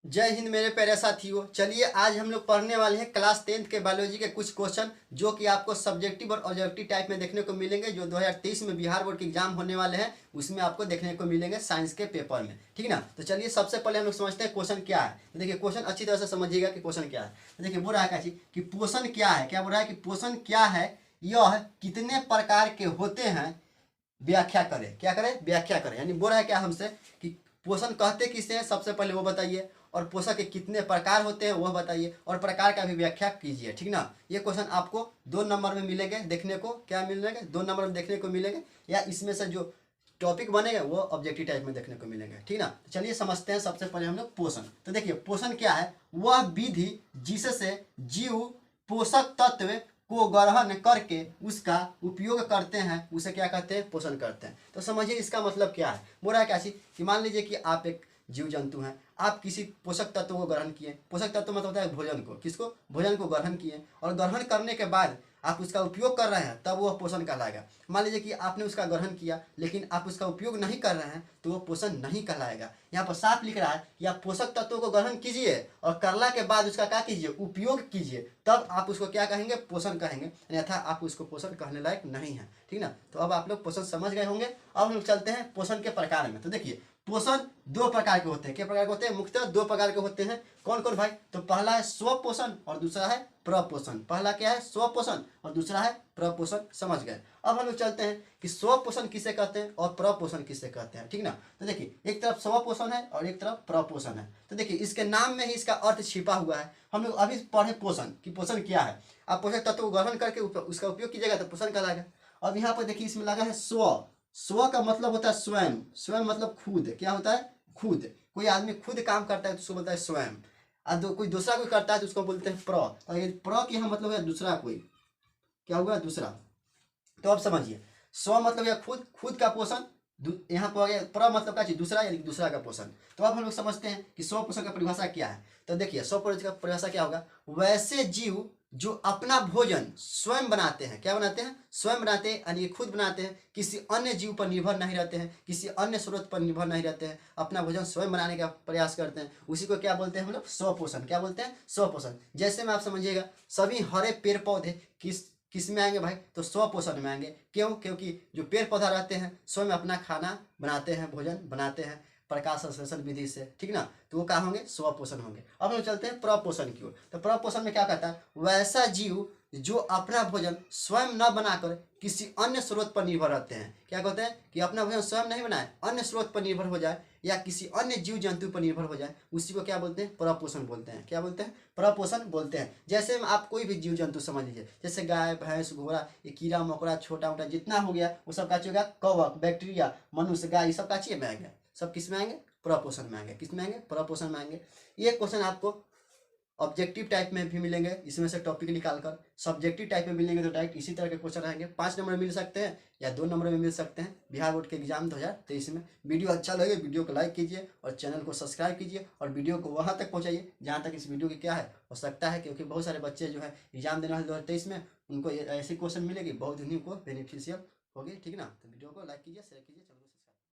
जय हिंद मेरे प्यारे साथियों। चलिए आज हम लोग पढ़ने वाले हैं क्लास 10th के बायोलॉजी के कुछ क्वेश्चन जो कि आपको सब्जेक्टिव और ऑब्जेक्टिव टाइप में देखने को मिलेंगे, जो 2023 में बिहार बोर्ड के एग्जाम होने वाले हैं उसमें आपको देखने को मिलेंगे साइंस के पेपर में। ठीक ना। तो चलिए सबसे पहले हम लोग समझते हैं क्वेश्चन क्या है। तो देखिए क्वेश्चन अच्छी तरह से समझिएगा कि क्वेश्चन क्या है। तो देखिए बोल रहा है क्या चीज कि पोषण क्या है, क्या बोल रहा है कि पोषण क्या है, यह कितने प्रकार के होते हैं, व्याख्या करें। क्या करें? व्याख्या करें। यानी बोल रहा है क्या हमसे कि पोषण कहते किसे हैं, सबसे पहले वो बताइए, और पोषक के कितने प्रकार होते हैं वह बताइए, और प्रकार का भी व्याख्या कीजिए। ठीक ना। ये क्वेश्चन आपको 2 नंबर में मिलेंगे देखने को। क्या मिलेंगे? 2 नंबर में देखने को मिलेंगे, या इसमें से जो टॉपिक बनेगा वो ऑब्जेक्टिव टाइप में देखने को मिलेंगे। ठीक ना। तो चलिए समझते हैं सबसे पहले हम लोग पोषण। तो देखिए पोषण क्या है, वह विधि जिससे जीव पोषक तत्व को ग्रहण करके उसका उपयोग करते हैं, उसे क्या कहते हैं? पोषण करते हैं। तो समझिए इसका मतलब क्या है। बोल रहा है क्या चीज कि मान लीजिए कि आप एक जीव जंतु हैं, आप किसी पोषक तत्व को ग्रहण किए। पोषक तत्व मतलब होता है भोजन को, किसको? भोजन को ग्रहण किए, और ग्रहण करने के बाद आप उसका उपयोग कर रहे हैं, तब वह पोषण कहलाएगा। मान लीजिए कि आपने उसका ग्रहण किया लेकिन आप उसका उपयोग नहीं कर रहे हैं, तो वह पोषण नहीं कहलाएगा। यहाँ पर साफ लिख रहा है कि आप पोषक तत्वों को ग्रहण कीजिए और करला के बाद उसका क्या कीजिए? उपयोग कीजिए, तब आप उसको क्या कहेंगे? पोषण कहेंगे। अन्यथा आप उसको पोषण कहने लायक नहीं है। ठीक ना। तो अब आप लोग पोषण समझ गए होंगे। अब हम लोग चलते हैं पोषण के प्रकार में। तो देखिए पोषण 2 प्रकार के होते हैं। क्या प्रकार के होते हैं? मुख्यतः 2 प्रकार के होते हैं। कौन कौन भाई? तो पहला है स्वपोषण और दूसरा है प्रपोषण। पहला क्या है? स्वपोषण और दूसरा है प्रपोषण। समझ गए। अब हम लोग चलते हैं कि स्वपोषण किसे कहते हैं और प्रपोषण किसे कहते हैं। ठीक ना। तो देखिए एक तरफ स्वपोषण है और एक तरफ प्रपोषण है। तो देखिए इसके नाम में ही इसका अर्थ छिपा हुआ है। हम लोग अभी पढ़े पोषण कि पोषण क्या है। आप पोषक तत्व को ग्रहण करके उसका उपयोग कीजिएगा तो पोषण कहलाएगा। अब यहाँ पर देखिए इसमें लगा है स्व। स्व का मतलब होता है स्वयं। स्वयं मतलब खुद। क्या होता है? खुद। कोई आदमी खुद काम करता है तो उसको बोलता है स्वयं। और कोई दूसरा कोई करता है तो उसको बोलते हैं प्र। और ये प्र की यहाँ मतलब है दूसरा कोई। क्या हुआ? दूसरा। तो अब समझिए स्व मतलब यह खुद, खुद का पोषण। यहाँ पर आ गया प्र मतलब क्या चीज? दूसरा, यानी दूसरा का पोषण। तो अब हम लोग समझते हैं कि स्व पोषण का परिभाषा क्या है। तो देखिए स्व पोषण का परिभाषा क्या होगा? वैसे जीव जो अपना भोजन स्वयं बनाते हैं। क्या बनाते हैं? स्वयं बनाते हैं, यानी खुद बनाते हैं, किसी अन्य जीव पर निर्भर नहीं रहते हैं, किसी अन्य स्रोत पर निर्भर नहीं रहते हैं, अपना भोजन स्वयं बनाने का प्रयास करते हैं, उसी को क्या बोलते हैं हम लोग? स्वपोषण। क्या बोलते हैं? स्वपोषण। जैसे में आप समझिएगा सभी हरे पेड़ पौधे किस में आएंगे भाई? तो स्वपोषण में आएंगे। क्यों? क्योंकि जो पेड़ पौधा रहते हैं स्वयं अपना खाना बनाते हैं, भोजन बनाते हैं प्रकाश संश्लेषण विधि से। ठीक ना। तो वो क्या होंगे? स्वपोषण होंगे। अब हम चलते हैं प्रपोषण की ओर। तो प्रपोषण में क्या कहता है? वैसा जीव जो अपना भोजन स्वयं न बनाकर किसी अन्य स्रोत पर निर्भर रहते हैं। क्या कहते हैं? कि अपना भोजन स्वयं नहीं बनाए, अन्य स्रोत पर निर्भर हो जाए या किसी अन्य जीव जंतु पर निर्भर हो जाए, उसी को क्या बोलते हैं? प्रपोषण बोलते हैं। क्या बोलते हैं? प्रपोषण बोलते हैं। जैसे आप कोई भी जीव जंतु समझ लीजिए, जैसे गाय भैंस घोड़ा, ये कीड़ा मकोड़ा छोटा मोटा जितना हो गया वो सब का होगा? कवक, बैक्टीरिया, मनुष्य, गाय, ये सब का में आएंगे। सब किस में आएंगे? प्रपोषण में आएंगे। किस में आएंगे? प्रपोषण में आएंगे। ये क्वेश्चन आपको ऑब्जेक्टिव टाइप में भी मिलेंगे, इसमें से टॉपिक निकालकर। सब्जेक्टिव टाइप में मिलेंगे तो डायरेक्ट इसी तरह के क्वेश्चन रहेंगे। 5 नंबर मिल सकते हैं या 2 नंबर में मिल सकते हैं बिहार बोर्ड के एग्जाम 2023 में। वीडियो अच्छा लगे वीडियो को लाइक कीजिए और चैनल को सब्सक्राइब कीजिए, और वीडियो को वहाँ तक पहुँचाइए जहाँ तक इस वीडियो की क्या है हो सकता है, क्योंकि बहुत सारे बच्चे जो है एग्जाम देने वाले 2023 में, उनको ऐसे क्वेश्चन मिलेगी, बहुत उन्हीं को बेनिफिशियल होगी। ठीक ना। तो वीडियो को लाइक कीजिए, शेयर कीजिए।